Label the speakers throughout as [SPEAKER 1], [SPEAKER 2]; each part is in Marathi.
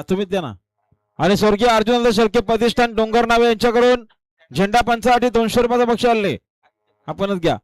[SPEAKER 1] तुम्हीच द्या ना. आणि स्वर्गीय अर्जुन शेळके प्रतिष्ठान डोंगर नावे यांच्याकडून झेंडा पंचासाठी 200 रुपयाचं बक्षीस आले. आपणच घ्या.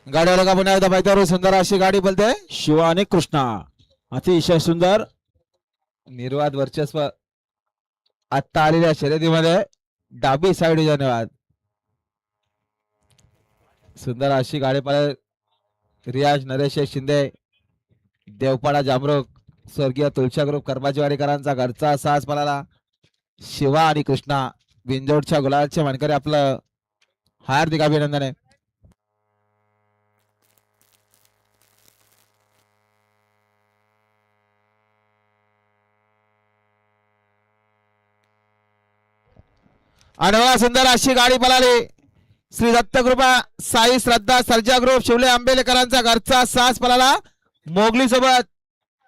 [SPEAKER 2] गाड्याला का पुन्हा एकदा पायथ्यावर सुंदर अशी गाडी बोलते.
[SPEAKER 1] शिवा आणि कृष्णा अतिशय सुंदर
[SPEAKER 2] निर्वाद वर्चस्व आता आलेल्या शर्यतीमध्ये डाबी साईड धन्यवाद. सुंदर अशी गाडी पळत रियाज नरेश शिंदे देवपाडा जामरोग स्वर्गीय तुळशा ग्रुप कर्माजीवाडीकरांचा घरचा साज पळाला. शिवा आणि कृष्णा बिंजोडच्या गुलालचे मानकरी आपलं हार्दिक अभिनंदन आहे. आणि सुंदर अशी गाडी पळाली. श्री दत्तकृपा साई श्रद्धा सर्जा ग्रुप शिवले आंबेलेकरांचा घरचा सास पळाला. मोगली सोबत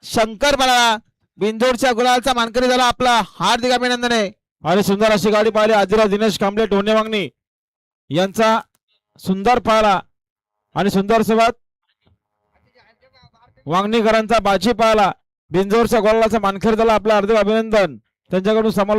[SPEAKER 2] शंकर पळाला. बिंजोडच्या गुलालचा मानकरी झाला. आपला हार्दिक अभिनंदन आहे.
[SPEAKER 1] आणि सुंदर अशी गाडी पाहिली. आदिराज दिनेश कांबळे टोणे वांगणी यांचा सुंदर पाहिला. आणि सुंदर सोबत वांगणीकरांचा बाजी पाहिला. बिंजोडच्या गुलालाचा मानकरी झाला. आपला हार्दिक अभिनंदन. त्यांच्याकडून समालोचन